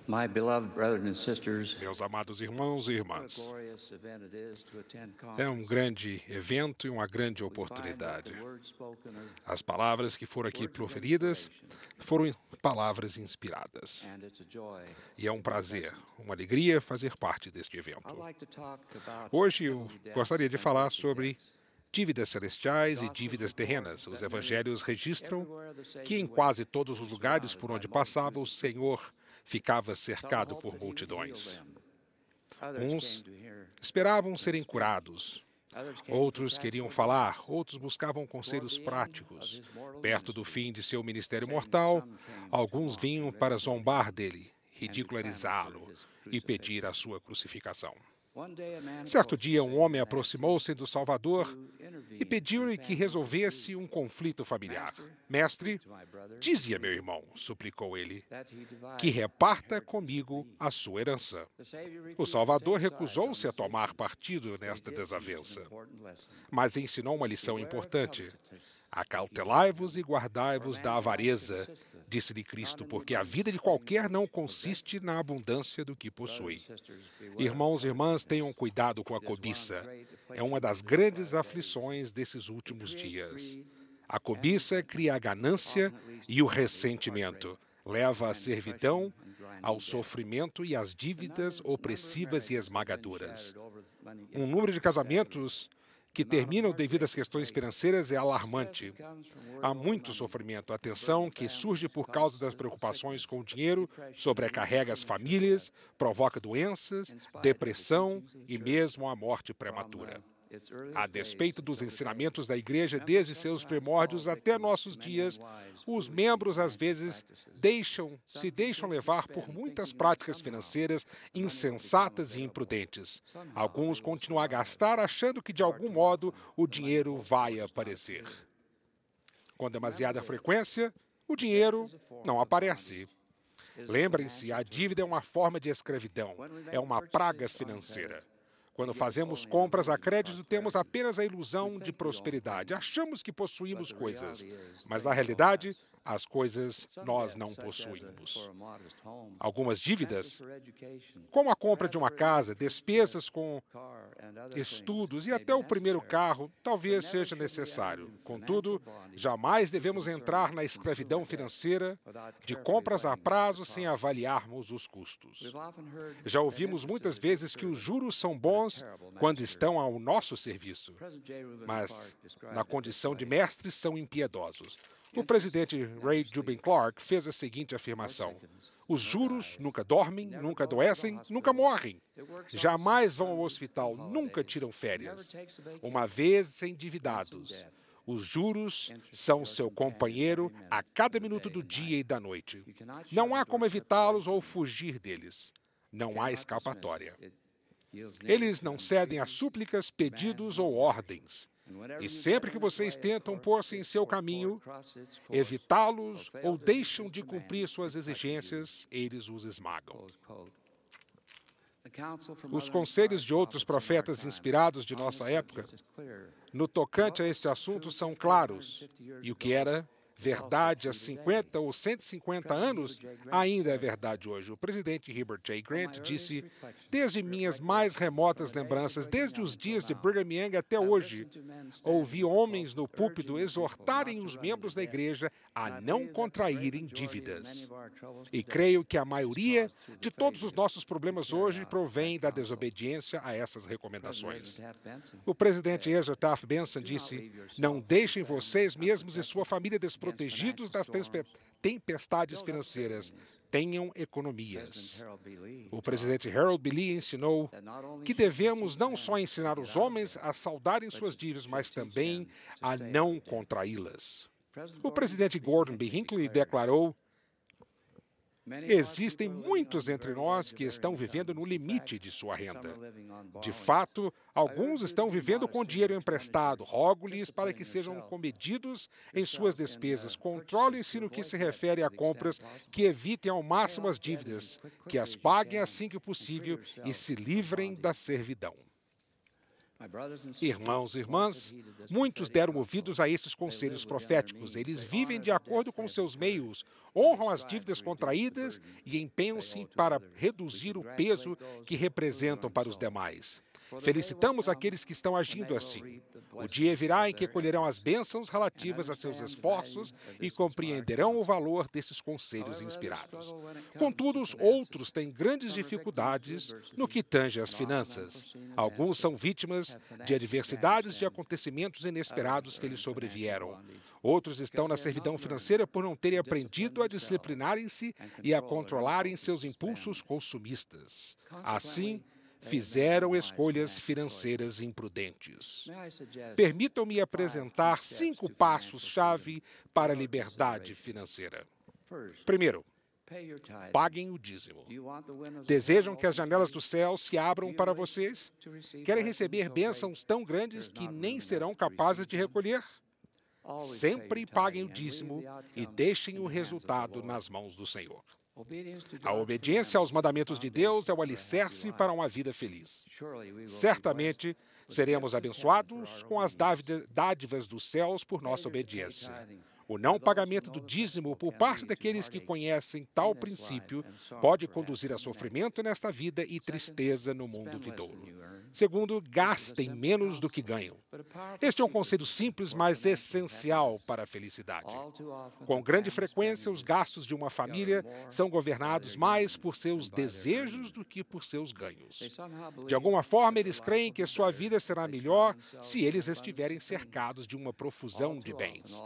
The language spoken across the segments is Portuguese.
My beloved brothers and sisters, Meus amados irmãos e what a irmãs, glorious event it is to attend é um conference. grande evento e uma grande We find that oportunidade. the words spoken are As palavras que foram aqui words of proferidas inspiration, foram palavras inspiradas. and it's a joy. E é um prazer, uma alegria fazer parte deste I'd evento. like to talk about Hoje eu heavenly debts gostaria de and falar earthly sobre debts. dívidas celestiais e dívidas terrenas. Os evangelhos registram que em quase todos os lugares por onde passava, o Senhor ficava cercado por multidões. Uns esperavam serem curados, outros queriam falar, outros buscavam conselhos práticos. Perto do fim de seu ministério mortal, alguns vinham para zombar dele, ridicularizá-lo e pedir a sua crucificação. Certo dia, um homem aproximou-se do Salvador e pediu-lhe que resolvesse um conflito familiar. Mestre, dizia meu irmão, suplicou ele, que reparta comigo a sua herança. O Salvador recusou-se a tomar partido nesta desavença, mas ensinou uma lição importante. Acautelai-vos e guardai-vos da avareza, disse-lhe Cristo, porque a vida de qualquer não consiste na abundância do que possui. Irmãos e irmãs, tenham cuidado com a cobiça. É uma das grandes aflições desses últimos dias. A cobiça cria a ganância e o ressentimento, leva à servidão, ao sofrimento e às dívidas opressivas e esmagadoras. Um número de casamentos que terminam devido às questões financeiras é alarmante. Há muito sofrimento. A tensão que surge por causa das preocupações com o dinheiro sobrecarrega as famílias, provoca doenças, depressão e mesmo a morte prematura. A despeito dos ensinamentos da Igreja desde seus primórdios até nossos dias, os membros às vezes se deixam levar por muitas práticas financeiras insensatas e imprudentes. Alguns continuam a gastar achando que de algum modo o dinheiro vai aparecer. Com demasiada frequência, o dinheiro não aparece. Lembrem-se, a dívida é uma forma de escravidão, é uma praga financeira. Quando fazemos compras a crédito, temos apenas a ilusão de prosperidade. Achamos que possuímos coisas, mas na realidade, as coisas nós não possuímos. Algumas dívidas, como a compra de uma casa, despesas com estudos e até o primeiro carro, talvez seja necessário. Contudo, jamais devemos entrar na escravidão financeira de compras a prazo sem avaliarmos os custos. Já ouvimos muitas vezes que os juros são bons quando estão ao nosso serviço, mas na condição de mestres são impiedosos. O presidente Ray Jubin Clark fez a seguinte afirmação: os juros nunca dormem, nunca adoecem, nunca morrem. Jamais vão ao hospital, nunca tiram férias. Uma vez endividados, os juros são seu companheiro a cada minuto do dia e da noite. Não há como evitá-los ou fugir deles. Não há escapatória. Eles não cedem a súplicas, pedidos ou ordens. E sempre que vocês tentam pôr-se em seu caminho, evitá-los ou deixam de cumprir suas exigências, eles os esmagam. Os conselhos de outros profetas inspirados de nossa época, no tocante a este assunto, são claros. E o que era verdade há 50 ou 150 anos, ainda é verdade hoje. O presidente Herbert J. Grant disse: desde minhas mais remotas lembranças, desde os dias de Brigham Young até hoje, ouvi homens no púlpito exortarem os membros da igreja a não contraírem dívidas. E creio que a maioria de todos os nossos problemas hoje provém da desobediência a essas recomendações. O presidente Ezra Taft Benson disse: não deixem vocês mesmos e sua família desprotegidos das tempestades financeiras. Tenham economias. O presidente Harold B. Lee ensinou que devemos não só ensinar os homens a saldarem suas dívidas, mas também a não contraí-las. O presidente Gordon B. Hinckley declarou: existem muitos entre nós que estão vivendo no limite de sua renda. De fato, alguns estão vivendo com dinheiro emprestado. Rogo-lhes para que sejam comedidos em suas despesas. Controlem-se no que se refere a compras, que evitem ao máximo as dívidas, que as paguem assim que possível e se livrem da servidão. Irmãos e irmãs, muitos deram ouvidos a esses conselhos proféticos. Eles vivem de acordo com seus meios, honram as dívidas contraídas e empenham-se para reduzir o peso que representam para os demais. Felicitamos aqueles que estão agindo assim. O dia virá em que colherão as bênçãos relativas a seus esforços e compreenderão o valor desses conselhos inspirados. Contudo, os outros têm grandes dificuldades no que tange às finanças. Alguns são vítimas de adversidades de acontecimentos inesperados que lhes sobrevieram. Outros estão na servidão financeira por não terem aprendido a disciplinarem-se e a controlarem seus impulsos consumistas. Assim, fizeram escolhas financeiras imprudentes. Permitam-me apresentar 5 passos-chave para a liberdade financeira. Primeiro, paguem o dízimo. Desejam que as janelas do céu se abram para vocês? Querem receber bênçãos tão grandes que nem serão capazes de recolher? Sempre paguem o dízimo e deixem o resultado nas mãos do Senhor. A obediência aos mandamentos de Deus é o alicerce para uma vida feliz. Certamente seremos abençoados com as dádivas dos céus por nossa obediência. O não pagamento do dízimo por parte daqueles que conhecem tal princípio pode conduzir a sofrimento nesta vida e tristeza no mundo vindouro. Segundo, gastem menos do que ganham. Este é um conselho simples, mas essencial para a felicidade. Com grande frequência, os gastos de uma família são governados mais por seus desejos do que por seus ganhos. De alguma forma, eles creem que sua vida será melhor se eles estiverem cercados de uma profusão de bens.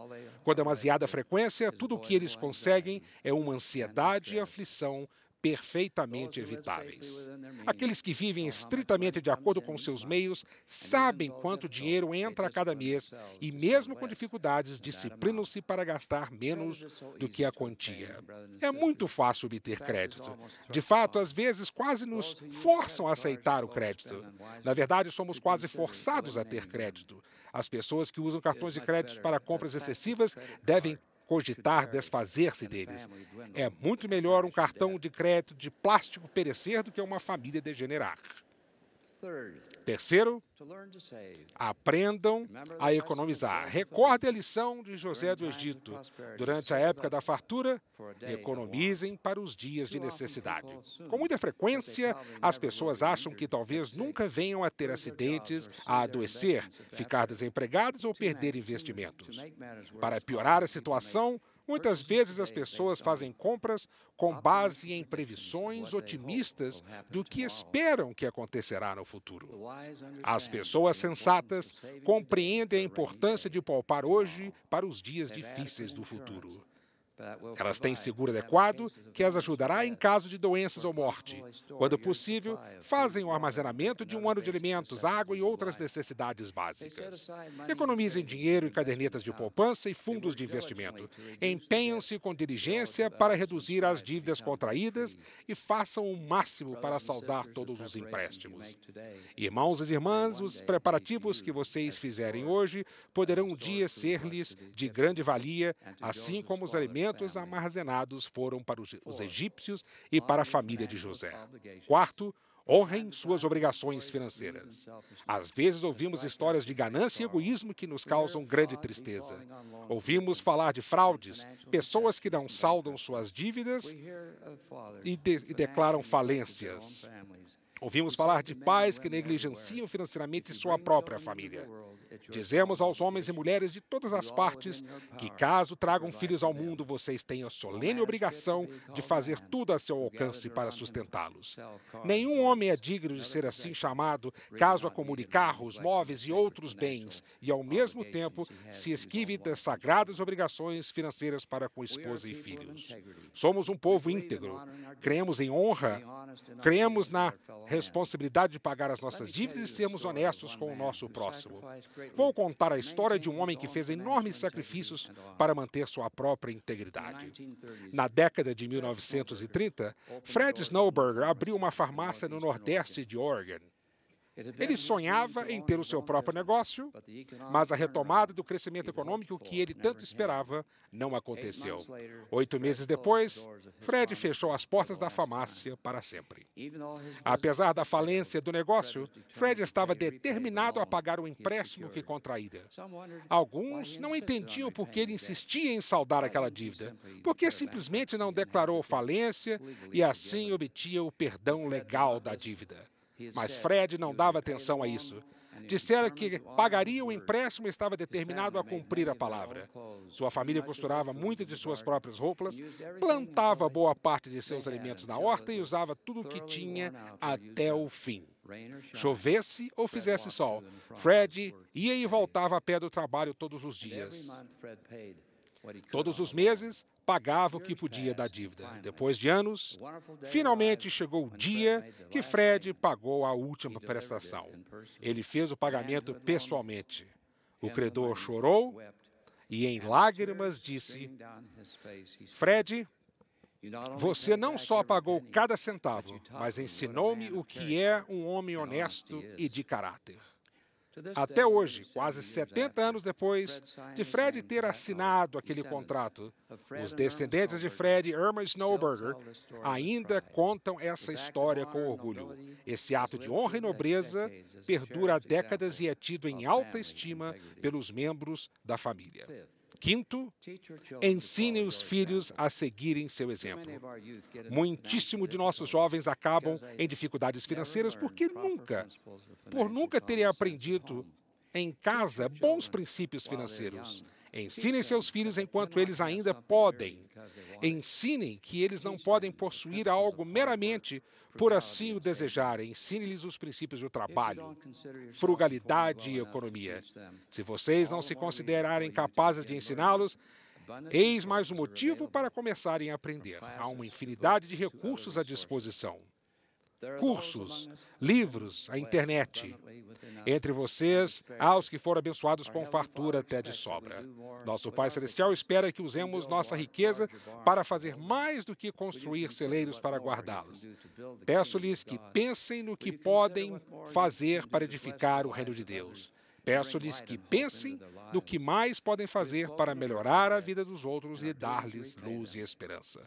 Com demasiada frequência, tudo o que eles conseguem é uma ansiedade e aflição perfeitamente evitáveis. Aqueles que vivem estritamente de acordo com seus meios sabem quanto dinheiro entra a cada mês e, mesmo com dificuldades, disciplinam-se para gastar menos do que a quantia. É muito fácil obter crédito. De fato, às vezes quase nos forçam a aceitar o crédito. Na verdade, somos quase forçados a ter crédito. As pessoas que usam cartões de crédito para compras excessivas devem cogitar desfazer-se deles. É muito melhor um cartão de crédito de plástico perecer do que uma família degenerar. Terceiro, aprendam a economizar. Recorde a lição de José do Egito. Durante a época da fartura, economizem para os dias de necessidade. Com muita frequência, as pessoas acham que talvez nunca venham a ter acidentes, a adoecer, ficar desempregadas ou perder investimentos. Para piorar a situação, muitas vezes as pessoas fazem compras com base em previsões otimistas do que esperam que acontecerá no futuro. As pessoas sensatas compreendem a importância de poupar hoje para os dias difíceis do futuro. Elas têm seguro adequado que as ajudará em caso de doenças ou morte. Quando possível, fazem o armazenamento de um ano de alimentos, água e outras necessidades básicas. Economizem dinheiro em cadernetas de poupança e fundos de investimento. Empenham-se com diligência para reduzir as dívidas contraídas e façam o máximo para saldar todos os empréstimos. Irmãos e irmãs, os preparativos que vocês fizerem hoje poderão um dia ser-lhes de grande valia, assim como os alimentos armazenados foram para os egípcios e para a família de José. Quarto, honrem suas obrigações financeiras. Às vezes ouvimos histórias de ganância e egoísmo que nos causam grande tristeza. Ouvimos falar de fraudes, pessoas que não saldam suas dívidas e declaram falências. Ouvimos falar de pais que negligenciam financeiramente sua própria família. Dizemos aos homens e mulheres de todas as partes que, caso tragam filhos ao mundo, vocês têm a solene obrigação de fazer tudo a seu alcance para sustentá-los. Nenhum homem é digno de ser assim chamado caso acumule carros, móveis e outros bens e, ao mesmo tempo, se esquive das sagradas obrigações financeiras para com esposa e filhos. Somos um povo íntegro. Cremos em honra, cremos na responsabilidade de pagar as nossas dívidas e sermos honestos com o nosso próximo. Vou contar a história de um homem que fez enormes sacrifícios para manter sua própria integridade. Na década de 1930, Fred Snowberger abriu uma farmácia no nordeste de Oregon. Ele sonhava em ter o seu próprio negócio, mas a retomada do crescimento econômico que ele tanto esperava não aconteceu. 8 meses depois, Fred fechou as portas da farmácia para sempre. Apesar da falência do negócio, Fred estava determinado a pagar o empréstimo que contraíra. Alguns não entendiam por que ele insistia em saldar aquela dívida, porque simplesmente não declarou falência e assim obtinha o perdão legal da dívida. Mas Fred não dava atenção a isso. Dissera que pagaria o empréstimo e estava determinado a cumprir a palavra. Sua família costurava muitas de suas próprias roupas, plantava boa parte de seus alimentos na horta e usava tudo o que tinha até o fim. Chovesse ou fizesse sol, Fred ia e voltava a pé do trabalho todos os dias. Todos os meses, pagava o que podia da dívida. Depois de anos, finalmente chegou o dia que Fred pagou a última prestação. Ele fez o pagamento pessoalmente. O credor chorou e, em lágrimas, disse: Fred, você não só pagou cada centavo, mas ensinou-me o que é um homem honesto e de caráter. Até hoje, quase 70 anos depois de Fred ter assinado aquele contrato, os descendentes de Fred, Irma Snowberger, ainda contam essa história com orgulho. Esse ato de honra e nobreza perdura há décadas e é tido em alta estima pelos membros da família. Quinto, ensine os filhos a seguirem seu exemplo. Muitíssimo de nossos jovens acabam em dificuldades financeiras por nunca terem aprendido em casa bons princípios financeiros. Ensinem seus filhos enquanto eles ainda podem. Ensinem que eles não podem possuir algo meramente por assim o desejarem. Ensine-lhes os princípios do trabalho, frugalidade e economia. Se vocês não se considerarem capazes de ensiná-los, eis mais um motivo para começarem a aprender. Há uma infinidade de recursos à disposição. Cursos, livros, a internet. Entre vocês, há os que foram abençoados com fartura até de sobra. Nosso Pai Celestial espera que usemos nossa riqueza para fazer mais do que construir celeiros para guardá-los. Peço-lhes que pensem no que podem fazer para edificar o reino de Deus. Peço-lhes que pensem no que mais podem fazer para melhorar a vida dos outros e dar-lhes luz e esperança.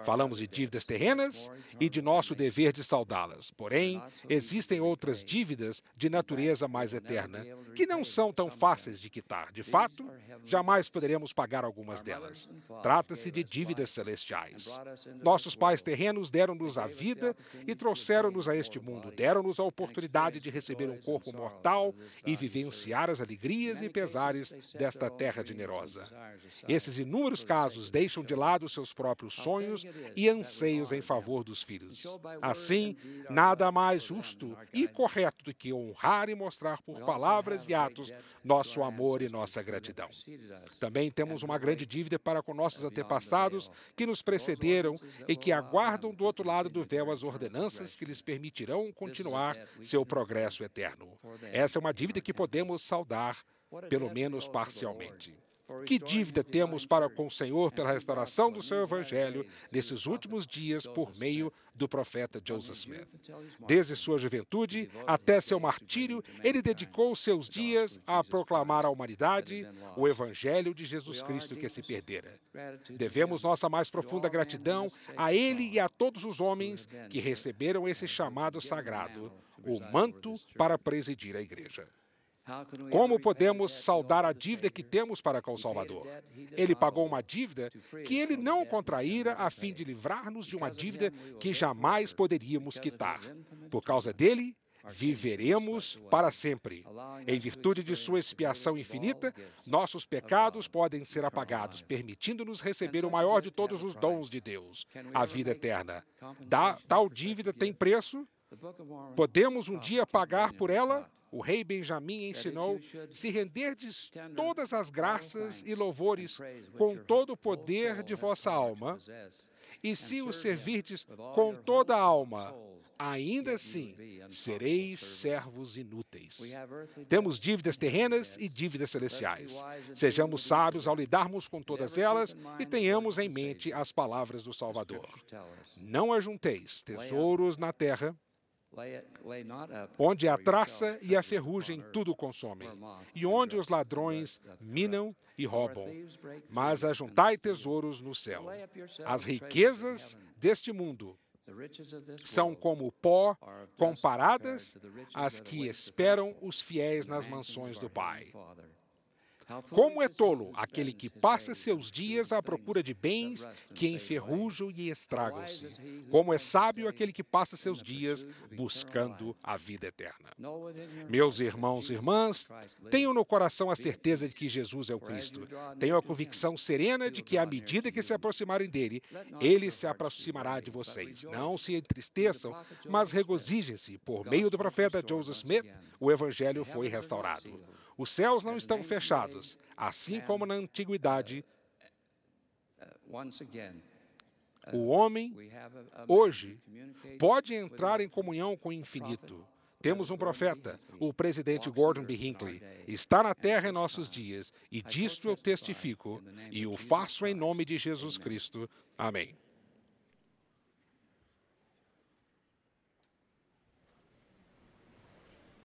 Falamos de dívidas terrenas e de nosso dever de saldá-las. Porém, existem outras dívidas de natureza mais eterna que não são tão fáceis de quitar. De fato, jamais poderemos pagar algumas delas. Trata-se de dívidas celestiais. Nossos pais terrenos deram-nos a vida e trouxeram-nos a este mundo. Deram-nos a oportunidade de receber um corpo mortal e vivenciar as alegrias e pesares desta terra generosa. Esses inúmeros casos deixam de lado seus próprios sonhos e anseios em favor dos filhos. Assim, nada mais justo e correto do que honrar e mostrar por palavras e atos nosso amor e nossa gratidão. Também temos uma grande dívida para com nossos antepassados que nos precederam e que aguardam do outro lado do véu as ordenanças que lhes permitirão continuar seu progresso eterno. Essa é uma dívida que podemos saldar, pelo menos parcialmente. Que dívida temos para com o Senhor pela restauração do seu Evangelho nesses últimos dias por meio do profeta Joseph Smith? Desde sua juventude até seu martírio, ele dedicou seus dias a proclamar à humanidade o Evangelho de Jesus Cristo que se perdera. Devemos nossa mais profunda gratidão a ele e a todos os homens que receberam esse chamado sagrado, o manto para presidir a igreja. Como podemos saldar a dívida que temos para com o Salvador? Ele pagou uma dívida que ele não contraíra a fim de livrar-nos de uma dívida que jamais poderíamos quitar. Por causa dele, viveremos para sempre. Em virtude de sua expiação infinita, nossos pecados podem ser apagados, permitindo-nos receber o maior de todos os dons de Deus, a vida eterna. Tal dívida tem preço? Podemos um dia pagar por ela? O rei Benjamim ensinou: se renderdes todas as graças e louvores com todo o poder de vossa alma, e se o servirdes com toda a alma, ainda assim sereis servos inúteis. Temos dívidas terrenas e dívidas celestiais. Sejamos sábios ao lidarmos com todas elas e tenhamos em mente as palavras do Salvador. Não ajunteis tesouros na terra, onde a traça e a ferrugem tudo consomem, e onde os ladrões minam e roubam. Mas ajuntai tesouros no céu. As riquezas deste mundo são como pó comparadas às que esperam os fiéis nas mansões do Pai. Como é tolo aquele que passa seus dias à procura de bens que enferrujam e estragam-se. Como é sábio aquele que passa seus dias buscando a vida eterna. Meus irmãos e irmãs, tenham no coração a certeza de que Jesus é o Cristo. Tenham a convicção serena de que, à medida que se aproximarem dele, ele se aproximará de vocês. Não se entristeçam, mas regozijem-se. Por meio do profeta Joseph Smith, o Evangelho foi restaurado. Os céus não estão fechados, assim como na antiguidade. O homem, hoje, pode entrar em comunhão com o infinito. Temos um profeta, o presidente Gordon B. Hinckley. Está na terra em nossos dias, e disto eu testifico, e o faço em nome de Jesus Cristo. Amém.